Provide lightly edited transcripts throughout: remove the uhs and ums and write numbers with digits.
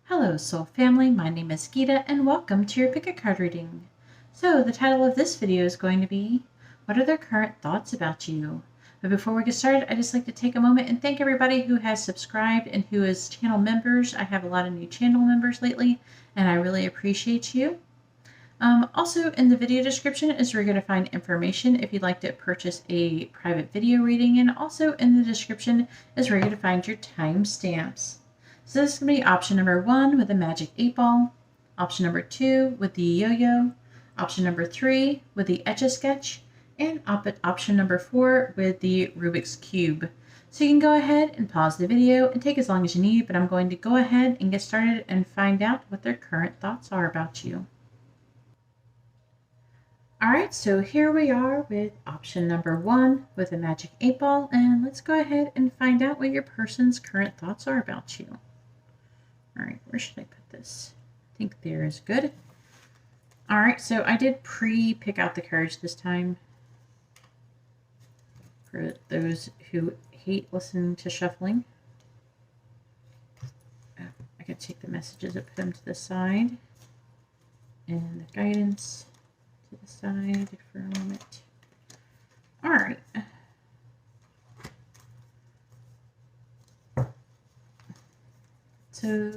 Hello, Soul Family. My name is Geeta, and welcome to your Pick a Card reading. So, the title of this video is going to be, What are their current thoughts about you? But before we get started, I'd just like to take a moment and thank everybody who has subscribed and who is channel members. I have a lot of new channel members lately, and I really appreciate you. Also, in the video description is where you're going to find information if you'd like to purchase a private video reading, and also in the description is where you're going to find your timestamps. So this is going to be option number 1 with the magic 8-ball, option number 2 with the yo-yo, option number 3 with the Etch-a-Sketch, and option number 4 with the Rubik's Cube. So you can go ahead and pause the video and take as long as you need, but I'm going to go ahead and get started and find out what their current thoughts are about you. Alright, so here we are with option number 1 with the magic 8-ball, and let's go ahead and find out what your person's current thoughts are about you. Alright, where should I put this? I think there is good. Alright, so I did pre-pick out the cards this time. For those who hate listening to shuffling. I could take the messages and put them to the side. And the guidance to the side for a moment. Alright. So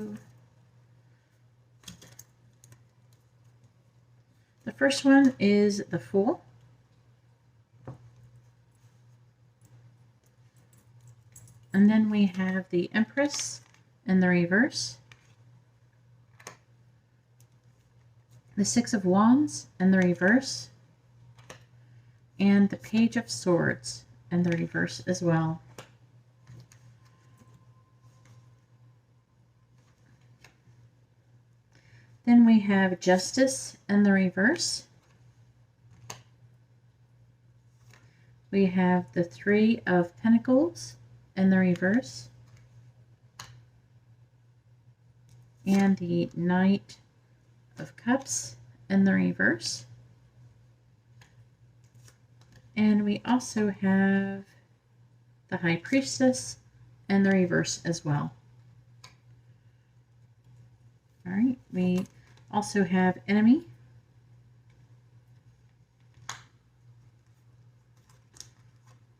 the first one is the Fool. And then we have the Empress in the reverse. The Six of Wands in the reverse. And the Page of Swords in the reverse as well. Then we have Justice in the reverse. We have the Three of Pentacles in the reverse. And the Knight of Cups in the reverse. And we also have the High Priestess in the reverse as well. All right, we also have Enemy,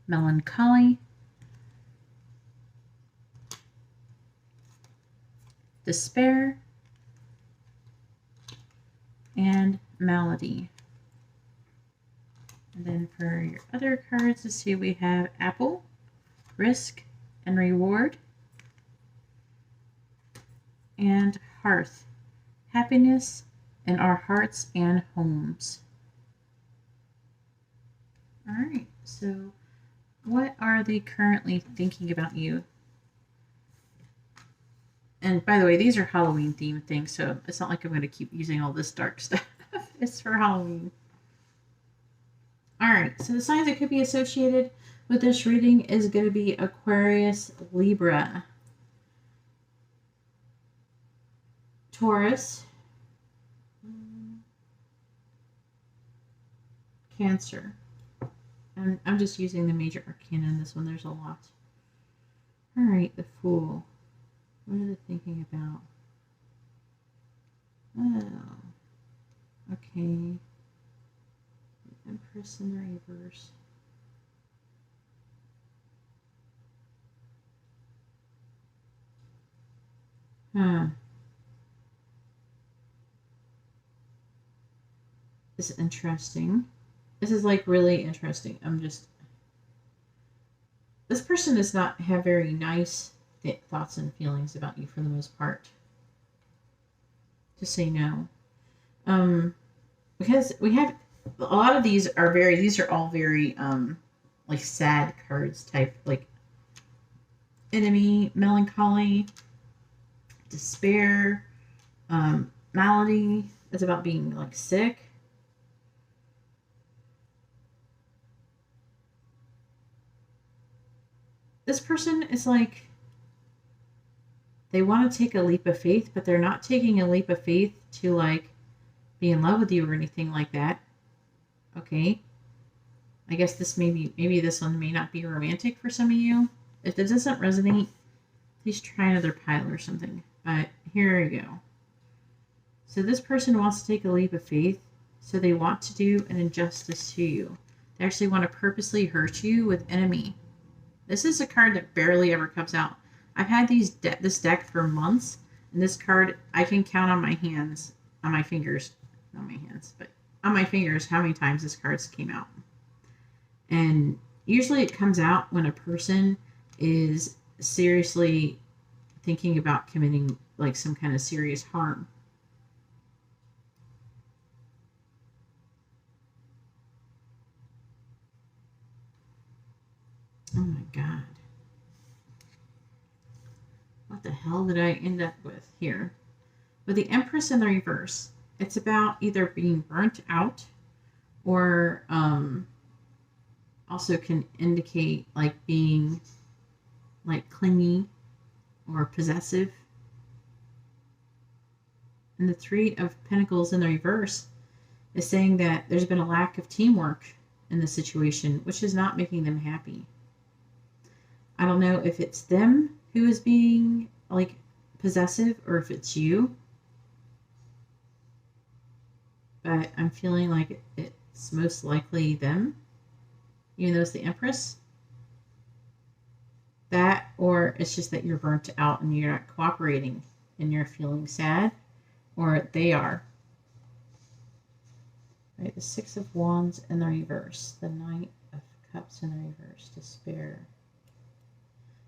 Melancholy, Despair, and Malady. And then for your other cards, let's see, we have Apple, Risk, and Reward, and Hearth, Happiness in our hearts and homes. All right, so what are they currently thinking about you? And by the way, these are Halloween themed things, so it's not like I'm going to keep using all this dark stuff. It's for Halloween. All right, so the signs that could be associated with this reading is going to be Aquarius, Libra, Taurus, Cancer. And I'm just using the major arcana in this one. There's a lot. All right, the Fool. What are they thinking about? Oh, okay. Empress in the reverse. This is interesting. This is like really interesting. This person does not have very nice thoughts and feelings about you for the most part. To say no. Because we have a lot of these are all very like sad cards type, like Enemy, Melancholy, Despair, Malady is about being like sick. This person is like, they want to take a leap of faith, but they're not taking a leap of faith to like be in love with you or anything like that. Okay. I guess this maybe this one may not be romantic for some of you. If this doesn't resonate, please try another pile or something. But here we go. So this person wants to take a leap of faith. So they want to do an injustice to you. They actually want to purposely hurt you with enemy. This is a card that barely ever comes out. I've had this deck for months, and this card I can count on my hands, on my fingers, not my hands, but on my fingers how many times this card came out. And usually it comes out when a person is seriously thinking about committing like some kind of serious harm. Oh my God. What the hell did I end up with here? With the Empress in the reverse, it's about either being burnt out or also can indicate like being like clingy or possessive. And the Three of Pentacles in the reverse is saying that there's been a lack of teamwork in the situation, which is not making them happy. I don't know if it's them who is being like possessive or if it's you, but I'm feeling like it's most likely them, even though it's the Empress. That, or it's just that you're burnt out and you're not cooperating and you're feeling sad, or they are. Right, the Six of Wands in the reverse, the Knight of Cups in the reverse, despair.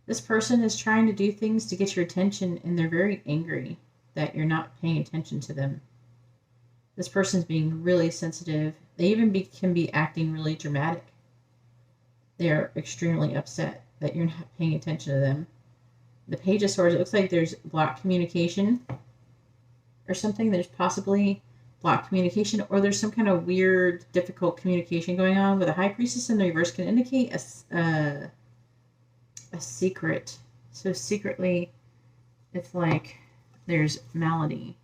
This person is trying to do things to get your attention, and they're very angry that you're not paying attention to them. This person's being really sensitive. They even can be acting really dramatic. They're extremely upset that you're not paying attention to them. The Page of Swords, it looks like there's blocked communication or something. There's possibly blocked communication, or there's some kind of weird, difficult communication going on. With a High Priestess in the reverse can indicate a secret. So secretly, it's like there's malady.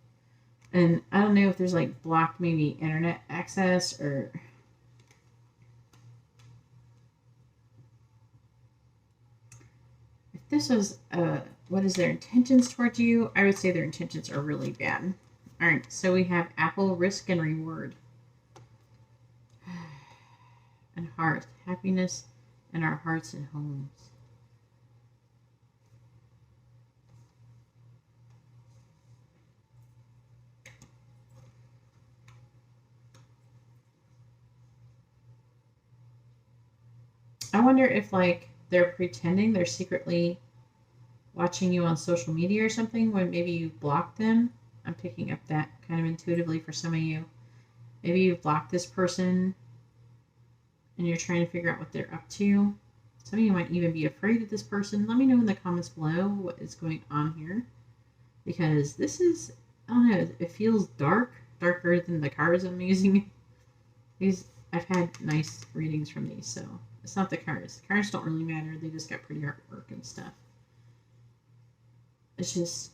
And I don't know if there's like blocked maybe internet access or... If this was what is their intentions towards you, I would say their intentions are really bad. All right, so we have Apple, Risk, and Reward. And Hearth, happiness in our hearts and homes. I wonder if like they're pretending they're secretly watching you on social media or something when maybe you blocked them. I'm picking up that kind of intuitively for some of you. Maybe you've blocked this person and you're trying to figure out what they're up to. Some of you might even be afraid of this person. Let me know in the comments below what is going on here. Because this is, I don't know, it feels darker than the cards I'm using. I've had nice readings from these, so it's not the cards. The cards don't really matter. They just got pretty artwork and stuff. It's just...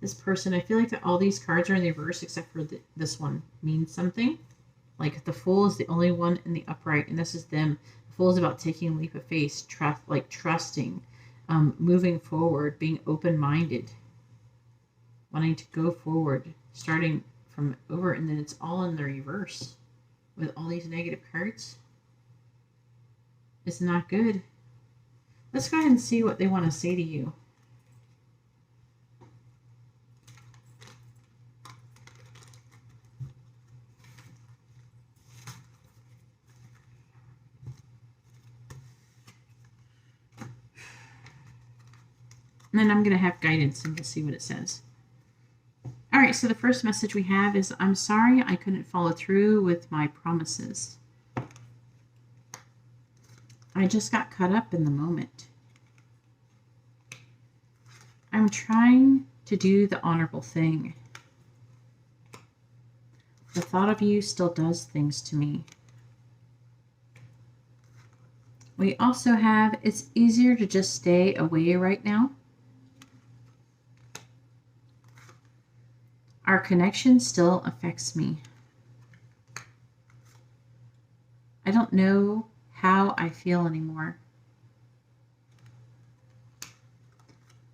this person, I feel like that all these cards are in the reverse except for this one means something. Like the Fool is the only one in the upright, and this is them. The Fool is about taking a leap of faith, trusting, moving forward, being open-minded, wanting to go forward, starting from over, and then it's all in the reverse with all these negative cards. It's not good. Let's go ahead and see what they want to say to you. And then I'm going to have guidance and we'll see what it says. All right, so the first message we have is, I'm sorry I couldn't follow through with my promises. I just got caught up in the moment. I'm trying to do the honorable thing. The thought of you still does things to me. We also have, it's easier to just stay away right now. Our connection still affects me. I don't know how I feel anymore.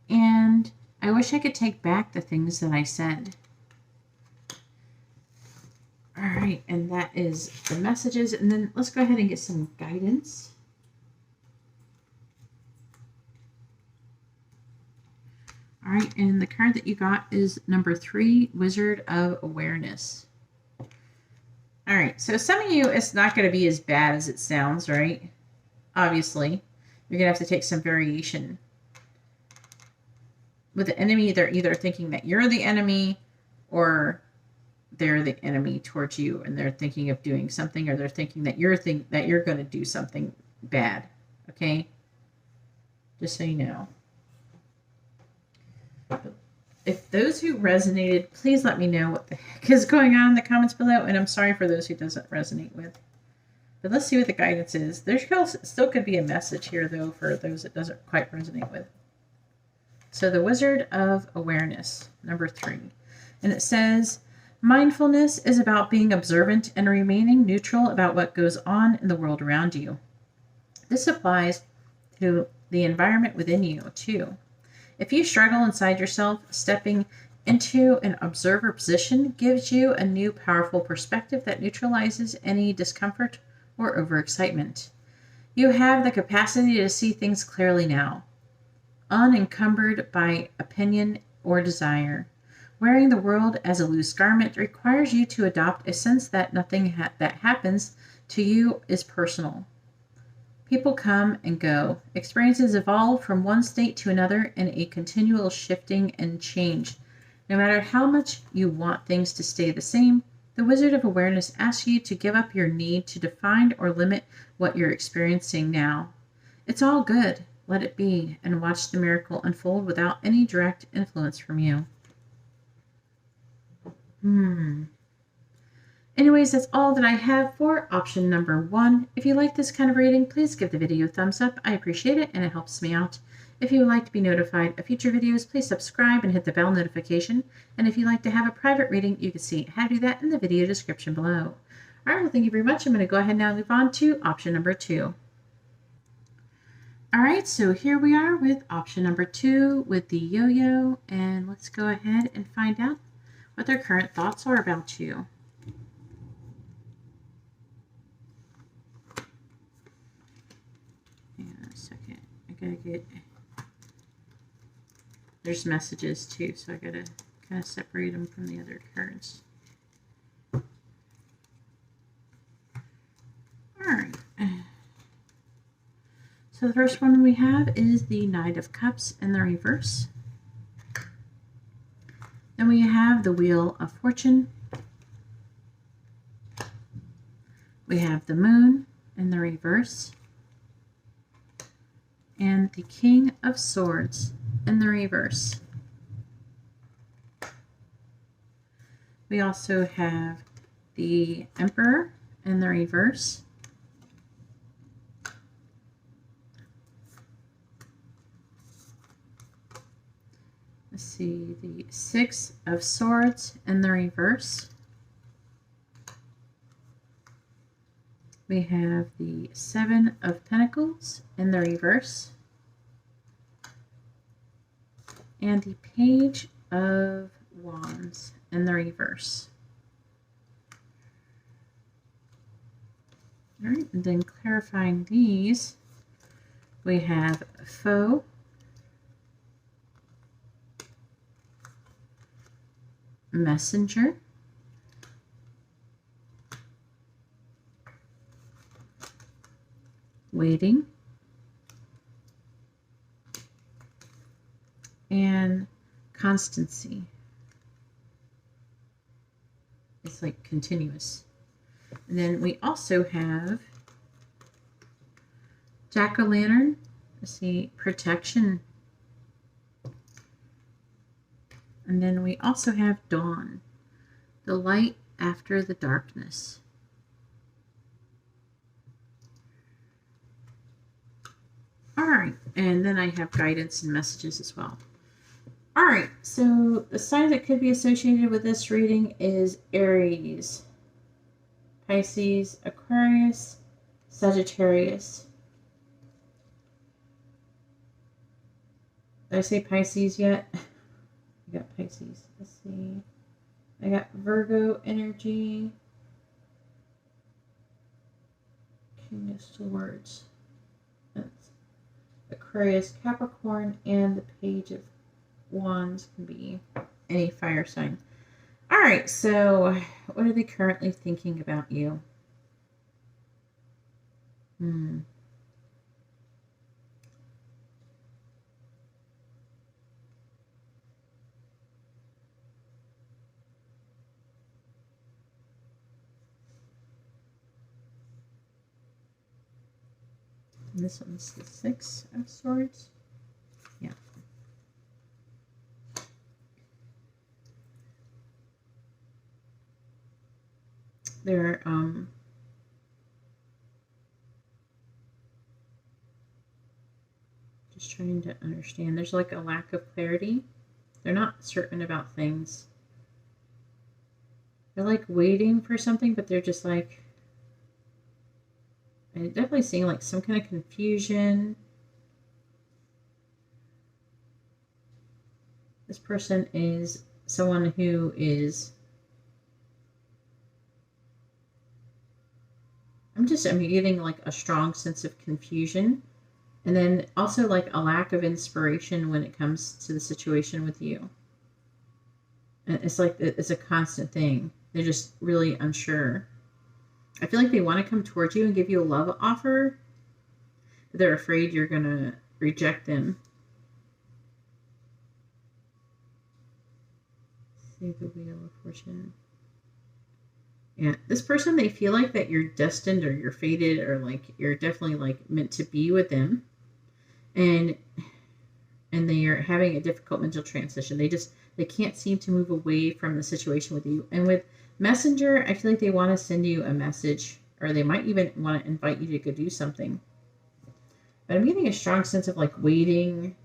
And I wish I could take back the things that I said. All right, and that is the messages. And then let's go ahead and get some guidance. All right, and the card that you got is number 3, Wizard of Awareness. All right, so some of you, it's not going to be as bad as it sounds, right? Obviously, you're going to have to take some variation. With the enemy, they're either thinking that you're the enemy or they're the enemy towards you, and they're thinking of doing something, or they're thinking that you're going to do something bad. Okay? Just so you know. If those who resonated, please let me know what the heck is going on in the comments below, and I'm sorry for those who doesn't resonate with. But let's see what the guidance is. There still could be a message here, though, for those it doesn't quite resonate with. So the Wizard of Awareness, number 3. And it says, mindfulness is about being observant and remaining neutral about what goes on in the world around you. This applies to the environment within you, too. If you struggle inside yourself, stepping into an observer position gives you a new powerful perspective that neutralizes any discomfort or overexcitement. You have the capacity to see things clearly now, unencumbered by opinion or desire. Wearing the world as a loose garment requires you to adopt a sense that nothing that happens to you is personal. People come and go. Experiences evolve from one state to another in a continual shifting and change. No matter how much you want things to stay the same, the Wizard of Awareness asks you to give up your need to define or limit what you're experiencing now. It's all good. Let it be, and watch the miracle unfold without any direct influence from you. Anyways, that's all that I have for option number 1. If you like this kind of reading, please give the video a thumbs up. I appreciate it, and it helps me out. If you would like to be notified of future videos, please subscribe and hit the bell notification. And if you'd like to have a private reading, you can see how to do that in the video description below. All right, well, thank you very much. I'm going to go ahead now and move on to option number 2. All right, so here we are with option number 2 with the yo-yo, and let's go ahead and find out what their current thoughts are about you. Hang on a second. I gotta get... There's messages too, so I gotta kind of separate them from the other cards. All right. So the first one we have is the Knight of Cups in the reverse. Then we have the Wheel of Fortune. We have the Moon in the reverse. And the King of Swords in the reverse. We also have the Emperor in the reverse. Let's see, the Six of Swords in the reverse. We have the Seven of Pentacles in the reverse. And the Page of Wands in the reverse. All right, and then clarifying these, we have Foe, Messenger, Waiting, and Constancy. It's like continuous. And then we also have Jack-o'-lantern. Let's see, Protection. And then we also have Dawn, the light after the darkness. All right, and then I have guidance and messages as well. All right, so the sign that could be associated with this reading is Aries, Pisces, Aquarius, Sagittarius. Did I say Pisces yet? I got Pisces. Let's see. I got Virgo energy. King of Swords. That's Aquarius, Capricorn, and the Page of Wands can be any fire sign. All right, so what are they currently thinking about you? And this one's the Six of Swords. Yeah. They're just trying to understand. There's like a lack of clarity. They're not certain about things. They're like waiting for something, but they're just like, I'm definitely seeing like some kind of confusion. This person is someone who is, I'm getting like a strong sense of confusion. And then also like a lack of inspiration when it comes to the situation with you. And it's like, it's a constant thing. They're just really unsure. I feel like they want to come towards you and give you a love offer, but they're afraid you're going to reject them. See the Wheel of Fortune. Yeah, this person, they feel like that you're destined or you're fated or like you're definitely like meant to be with them. And they are having a difficult mental transition. They can't seem to move away from the situation with you. And with Messenger, I feel like they want to send you a message, or they might even want to invite you to go do something. But I'm getting a strong sense of like waiting,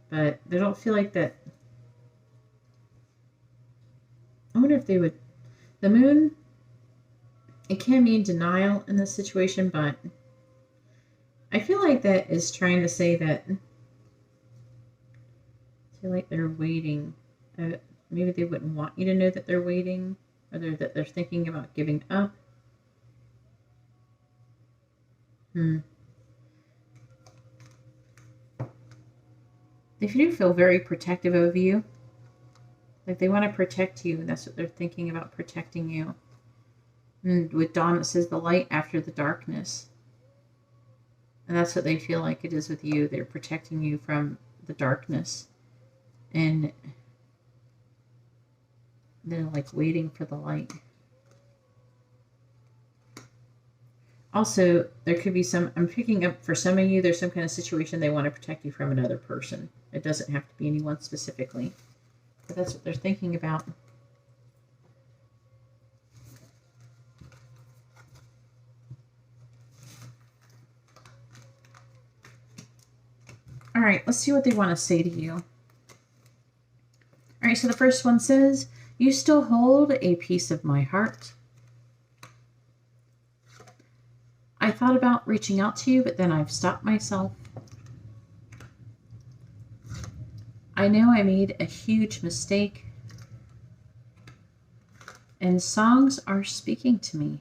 but they don't feel like that. I wonder if they would. The Moon, it can mean denial in this situation, but I feel like that is trying to say that I feel like they're waiting. Maybe they wouldn't want you to know that they're waiting, or that they're thinking about giving up. They do feel very protective of you. Like they want to protect you, and that's what they're thinking about, protecting you. And with Dawn, it says the light after the darkness. And that's what they feel like it is with you. They're protecting you from the darkness. And they're like waiting for the light. Also, there could be I'm picking up for some of you, there's some kind of situation they want to protect you from another person. It doesn't have to be anyone specifically. But that's what they're thinking about. All right, let's see what they want to say to you. All right, so the first one says, you still hold a piece of my heart. I thought about reaching out to you, but then I've stopped myself. I know I made a huge mistake. And songs are speaking to me.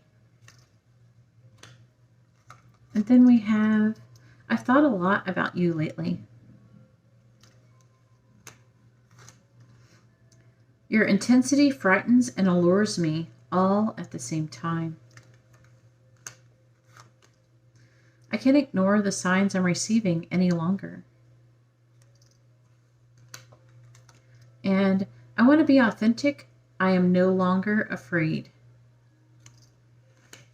And then we have, I've thought a lot about you lately. Your intensity frightens and allures me all at the same time. I can't ignore the signs I'm receiving any longer. And I want to be authentic. I am no longer afraid.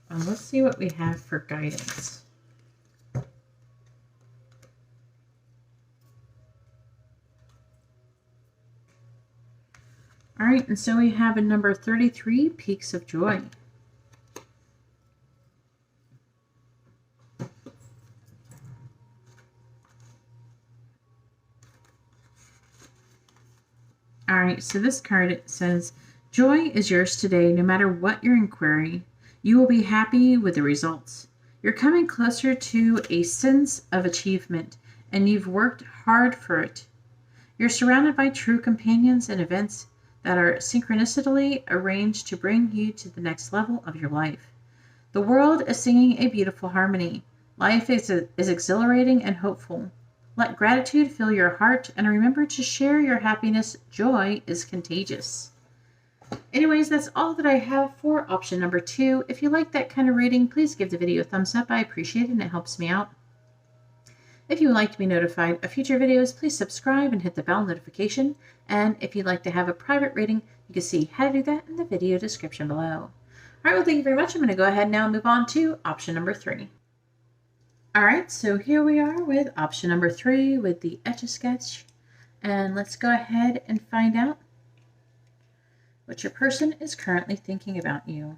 Let's see what we have for guidance. All right, and so we have a number 33, Peaks of Joy. All right, so this card, it says, joy is yours today, no matter what your inquiry. You will be happy with the results. You're coming closer to a sense of achievement, and you've worked hard for it. You're surrounded by true companions and events that are synchronistically arranged to bring you to the next level of your life. The world is singing a beautiful harmony. Life is exhilarating and hopeful. Let gratitude fill your heart and remember to share your happiness. Joy is contagious. Anyways, that's all that I have for option number 2. If you like that kind of reading, please give the video a thumbs up. I appreciate it and it helps me out. If you would like to be notified of future videos, please subscribe and hit the bell notification. And if you'd like to have a private reading, you can see how to do that in the video description below. All right, well, thank you very much. I'm going to go ahead now and move on to option number 3. All right, so here we are with option number 3 with the Etch-a-Sketch. And let's go ahead and find out what your person is currently thinking about you.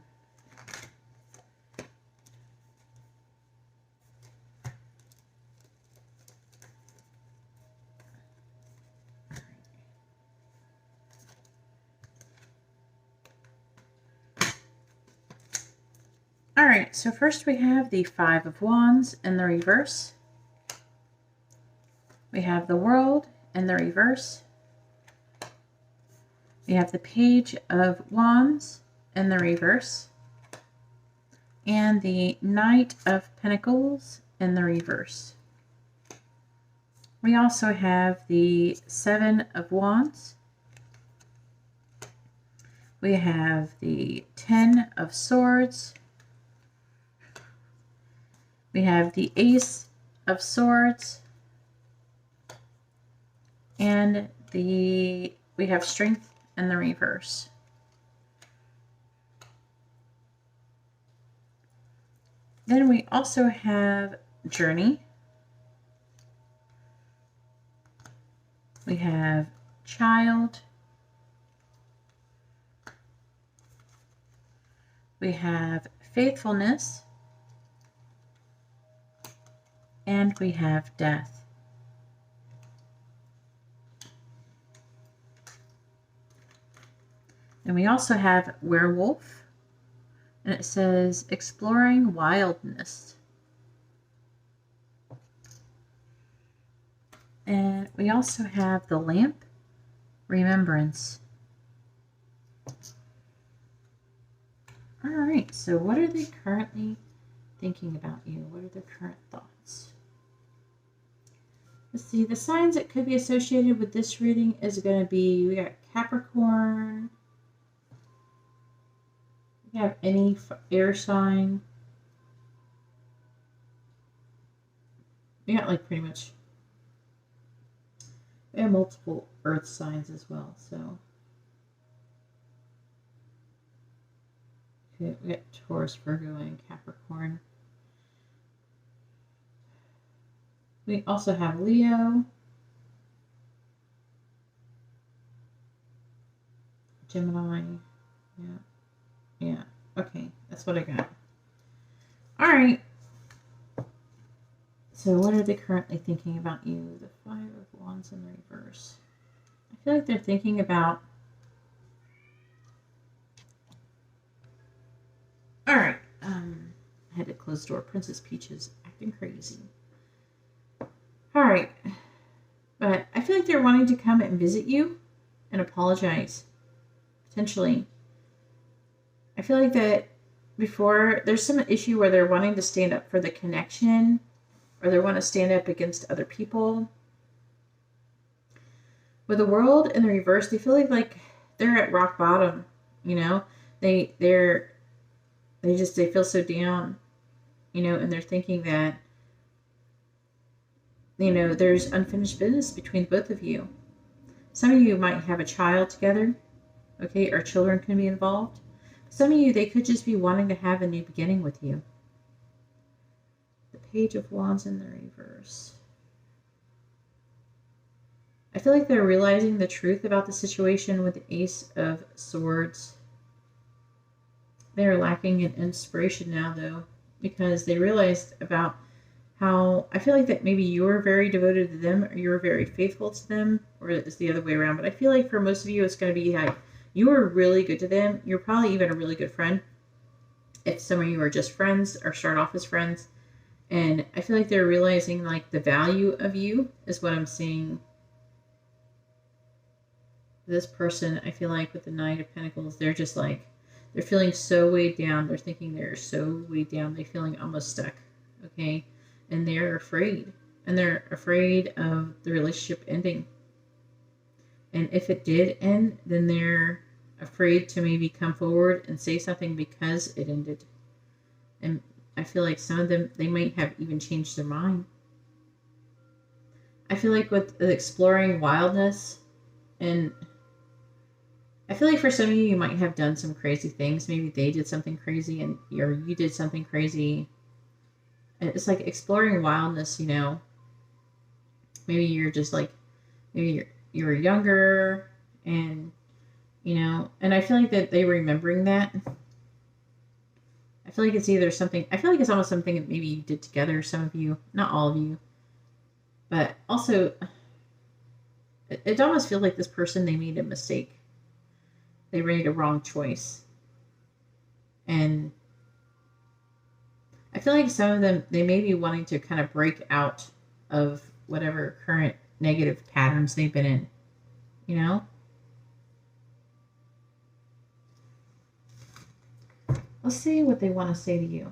All right, so first we have the 5 of Wands in the reverse. We have the World in the reverse. We have the Page of Wands in the reverse. And the Knight of Pentacles in the reverse. We also have the 7 of Wands. We have the 10 of Swords. We have the Ace of Swords, and we have Strength in the reverse. Then we also have Journey. We have Child. We have Faithfulness. And we have Death. And we also have Werewolf. And it says Exploring Wildness. And we also have the Lamp, Remembrance. All right, so what are they currently thinking about you? What are their current thoughts? Let's see, the signs that could be associated with this reading is going to be, we got Capricorn. We have any air sign. We got like pretty much, we have multiple earth signs as well, so. Okay, we got Taurus, Virgo, and Capricorn. We also have Leo, Gemini, yeah, okay, that's what I got. All right, so what are they currently thinking about you? The 5 of Wands in reverse. I feel like they're thinking about, all right, I had to close the door. Princess Peach is acting crazy. All right, but I feel like they're wanting to come and visit you and apologize, potentially. I feel like that before, there's some issue where they're wanting to stand up for the connection, or they want to stand up against other people. With the World in the reverse, they feel like they're at rock bottom, you know? They feel so down, you know, and they're thinking that, you know, there's unfinished business between both of you. Some of you might have a child together, okay, or children can be involved. Some of you, they could just be wanting to have a new beginning with you. The Page of Wands in the reverse. I feel like they're realizing the truth about the situation with the Ace of Swords. They're lacking in inspiration now, though, because they realized about how, I feel like that maybe you were very devoted to them, or you were very faithful to them, or it's the other way around. But I feel like for most of you, it's going to be like, you were really good to them. You're probably even a really good friend. If some of you are just friends or start off as friends. And I feel like they're realizing like the value of you is what I'm seeing. this person, I feel like with the Knight of Pentacles, they're just like, they're feeling so weighed down. They're thinking they're so weighed down. They're feeling almost stuck. Okay. And they're afraid. And they're afraid of the relationship ending. And if it did end, then they're afraid to maybe come forward and say something because it ended. And I feel like some of them, they might have even changed their mind. I feel like with the exploring wildness, and I feel like for some of you, you might have done some crazy things. Maybe they did something crazy or you did something crazy. And it's like exploring wildness, you know. Maybe you're just like, maybe you're younger and, you know, and I feel like that they're remembering that. I feel like it's either something, I feel like it's almost something that maybe you did together, some of you, not all of you. But also, it almost feels like this person, they made a mistake. They made a wrong choice. And I feel like some of them, they may be wanting to kind of break out of whatever current negative patterns they've been in, you know? Let's see what they want to say to you.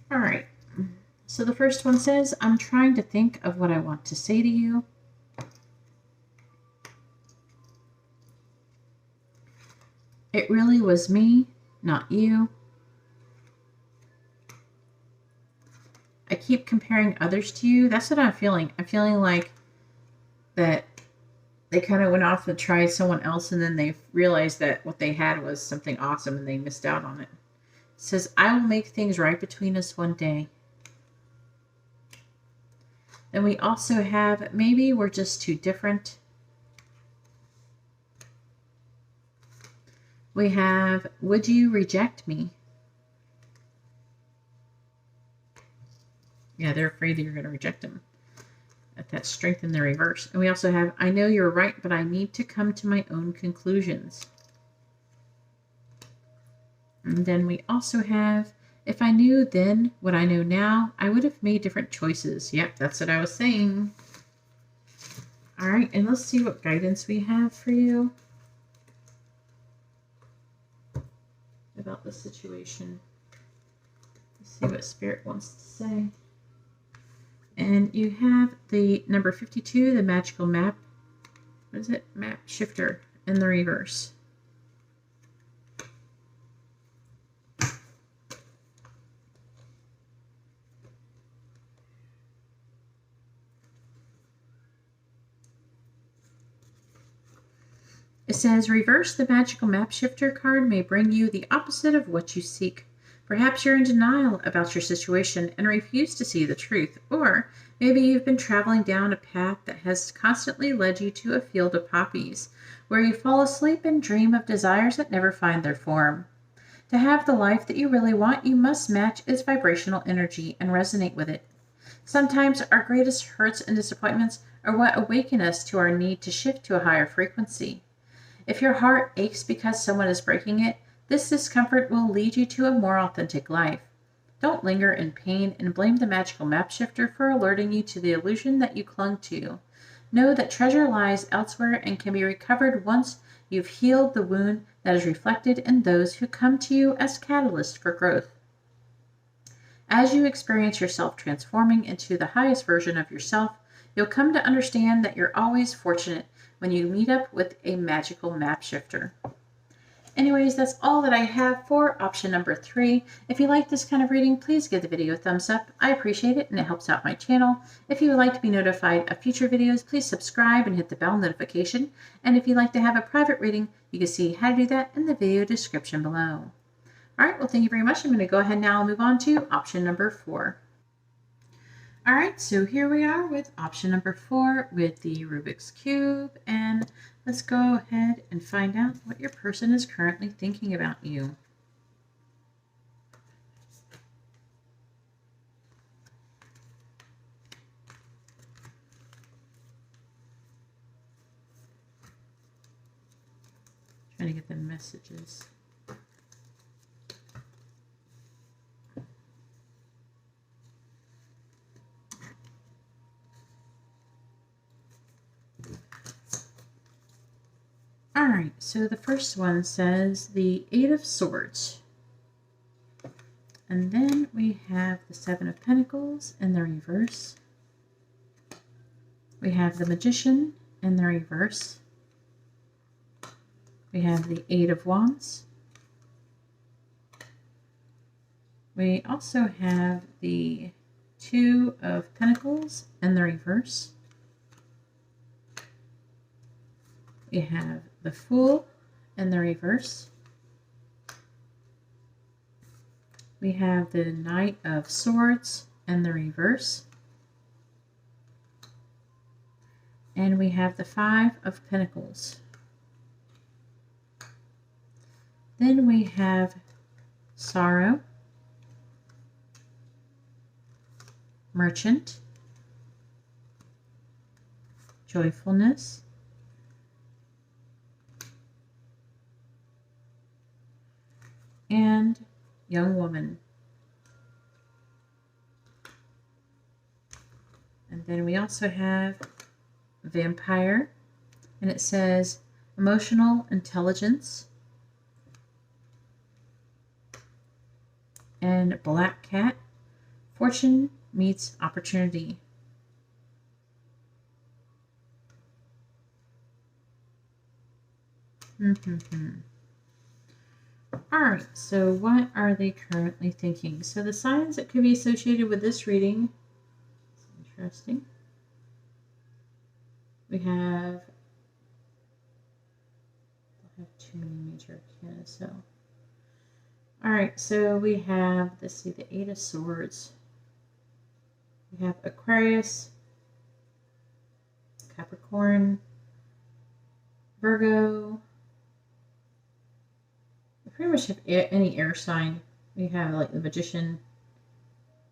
All right. So the first one says, I'm trying to think of what I want to say to you. It really was me, not you. I keep comparing others to you. That's what I'm feeling. I'm feeling like that they kind of went off and tried someone else, and then they realized that what they had was something awesome and they missed out on it. It says, I will make things right between us one day. Then we also have, maybe we're just too different. We have, would you reject me? Yeah, they're afraid that you're going to reject them. That's strength in the reverse. And we also have, I know you're right, but I need to come to my own conclusions. And then we also have, if I knew then what I know now, I would have made different choices. Yep, that's what I was saying. All right, and let's see what guidance we have for you about the situation. Let's see what Spirit wants to say. And you have the number 52, the magical map. What is it? Map shifter in the reverse. It says, reverse the magical map shifter card may bring you the opposite of what you seek. Perhaps you're in denial about your situation and refuse to see the truth, or maybe you've been traveling down a path that has constantly led you to a field of poppies, where you fall asleep and dream of desires that never find their form. To have the life that you really want, you must match its vibrational energy and resonate with it. Sometimes our greatest hurts and disappointments are what awaken us to our need to shift to a higher frequency. If your heart aches because someone is breaking it, this discomfort will lead you to a more authentic life. Don't linger in pain and blame the magical map shifter for alerting you to the illusion that you clung to. Know that treasure lies elsewhere and can be recovered once you've healed the wound that is reflected in those who come to you as catalysts for growth. As you experience yourself transforming into the highest version of yourself, you'll come to understand that you're always fortunate when you meet up with a magical map shifter. Anyways, that's all that I have for option number 3. If you like this kind of reading, please give the video a thumbs up. I appreciate it and it helps out my channel. If you would like to be notified of future videos, please subscribe and hit the bell notification. And if you'd like to have a private reading, you can see how to do that in the video description below. Alright, well thank you very much. I'm going to go ahead now and move on to option number 4. Alright, so here we are with option number 4 with the Rubik's Cube, and let's go ahead and find out what your person is currently thinking about you. Trying to get the messages. All right, so the first one says the Eight of Swords. And then we have the Seven of Pentacles in the reverse. We have the Magician in the reverse. We have the Eight of Wands. We also have the Two of Pentacles in the reverse. We have the Fool in the reverse. We have the Knight of Swords in the reverse. And we have the Five of Pentacles. Then we have Sorrow, Merchant, Joyfulness, and Young Woman. And then we also have Vampire, and it says Emotional Intelligence, and Black Cat, Fortune Meets Opportunity. Alright, so what are they currently thinking? So the signs that could be associated with this reading, it's interesting. We have, I have too many major arcana, so. Alright, so we have, let's see, the Eight of Swords. We have Aquarius, Capricorn, Virgo. We pretty much have any air sign. We have like the Magician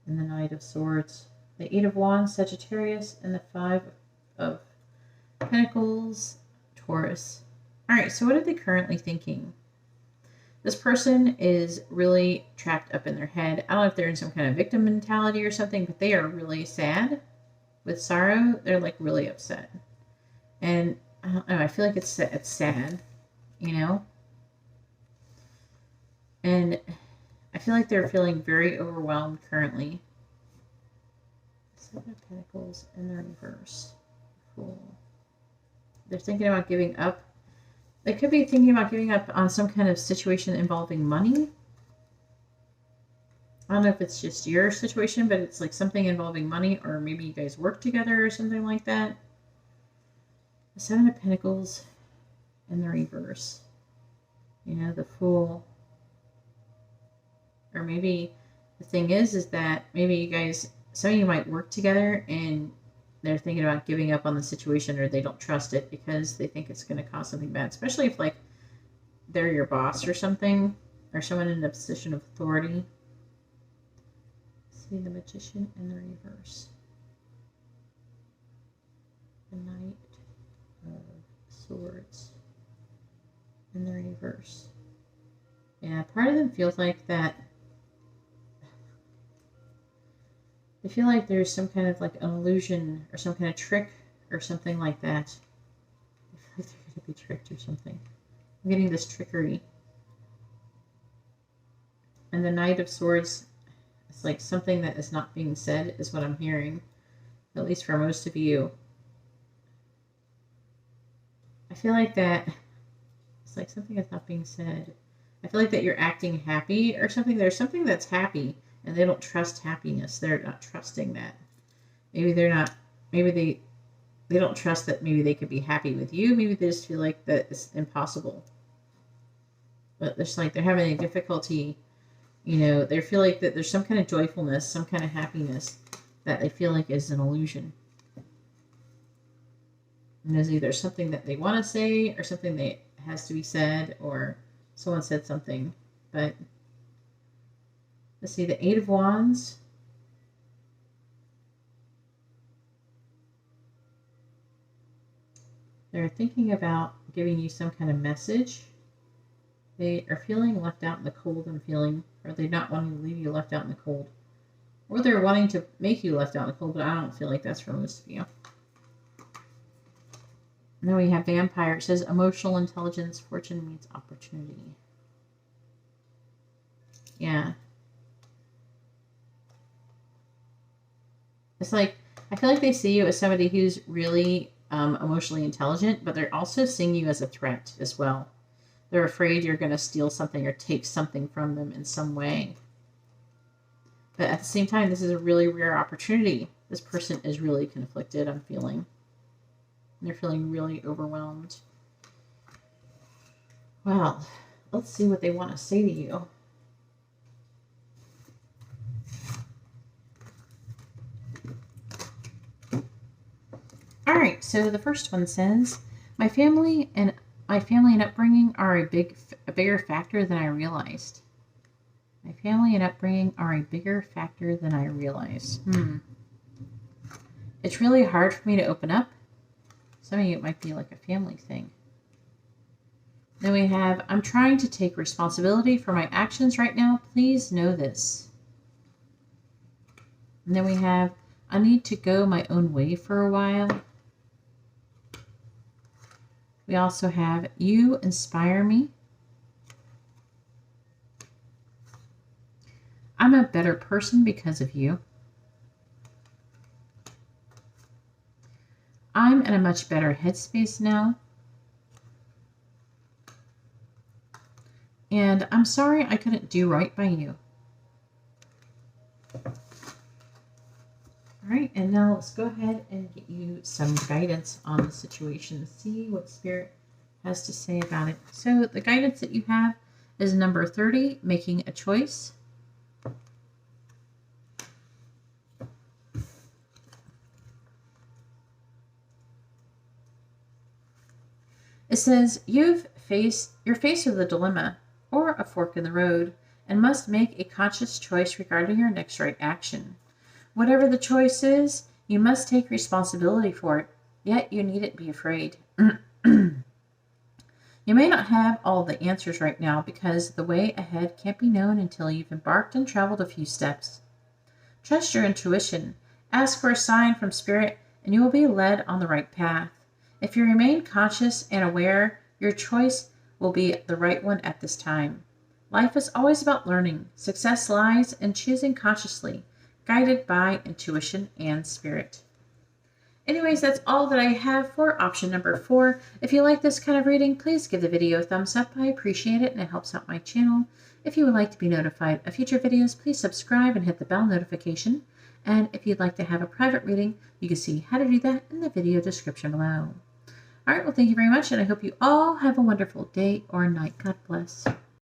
and the Knight of Swords, the Eight of Wands, Sagittarius, and the Five of Pentacles, Taurus. Alright, so what are they currently thinking? This person is really trapped up in their head. I don't know if they're in some kind of victim mentality or something, but they are really sad. With sorrow, they're like really upset. And I don't know, I feel like it's sad, you know? And I feel like they're feeling very overwhelmed currently. Seven of Pentacles in the reverse. Cool. They're thinking about giving up. They could be thinking about giving up on some kind of situation involving money. I don't know if it's just your situation, but it's like something involving money, or maybe you guys work together or something like that. The Seven of Pentacles in the reverse. You know, the Fool. Or maybe the thing is that maybe you guys, some of you might work together and they're thinking about giving up on the situation, or they don't trust it because they think it's going to cause something bad, especially if like they're your boss or something, or someone in a position of authority. See the Magician in the reverse. The Knight of Swords in the reverse. Yeah, part of them feels like that. They feel like there's some kind of like an illusion or some kind of trick or something like that. I feel like they're going to be tricked or something. I'm getting this trickery. And the Knight of Swords, it's like something that is not being said is what I'm hearing. At least for most of you. I feel like that it's like something that's not being said. I feel like that you're acting happy or something. There's something that's happy. And they don't trust happiness. They're not trusting that. Maybe they're not, maybe they don't trust that maybe they could be happy with you. Maybe they just feel like that it's impossible. But it's like they're having a difficulty, you know, they feel like that there's some kind of joyfulness, some kind of happiness that they feel like is an illusion. And there's either something that they want to say or something that has to be said, or someone said something, but let's see, the Eight of Wands. They're thinking about giving you some kind of message. They are feeling left out in the cold, I'm feeling, or they're not wanting to leave you left out in the cold. Or they're wanting to make you left out in the cold, but I don't feel like that's for most of you. And then we have Vampire. It says emotional intelligence, fortune meets opportunity. Yeah. It's like, I feel like they see you as somebody who's really emotionally intelligent, but they're also seeing you as a threat as well. They're afraid you're going to steal something or take something from them in some way. But at the same time, this is a really rare opportunity. This person is really conflicted, I'm feeling. They're feeling really overwhelmed. Well, let's see what they want to say to you. All right, so the first one says, my family and upbringing are a bigger factor than I realized. My family and upbringing are a bigger factor than I realized. It's really hard for me to open up. Some of you, it might be like a family thing. Then we have, I'm trying to take responsibility for my actions right now. Please know this. And then we have, I need to go my own way for a while. We also have, you inspire me. I'm a better person because of you. I'm in a much better headspace now. And I'm sorry I couldn't do right by you. All right, and now let's go ahead and get you some guidance on the situation. See what Spirit has to say about it. So the guidance that you have is number 30, making a choice. It says, you're faced with a dilemma or a fork in the road and must make a conscious choice regarding your next right action. Whatever the choice is, you must take responsibility for it, yet you needn't be afraid. You may not have all the answers right now because the way ahead can't be known until you've embarked and traveled a few steps. Trust your intuition, ask for a sign from Spirit, and you will be led on the right path. If you remain conscious and aware, your choice will be the right one at this time. Life is always about learning. Success lies in choosing consciously, guided by intuition and Spirit. Anyways, that's all that I have for option number 4. If you like this kind of reading, please give the video a thumbs up. I appreciate it and it helps out my channel. If you would like to be notified of future videos, please subscribe and hit the bell notification. And if you'd like to have a private reading, you can see how to do that in the video description below. All right, well, thank you very much, and I hope you all have a wonderful day or night. God bless.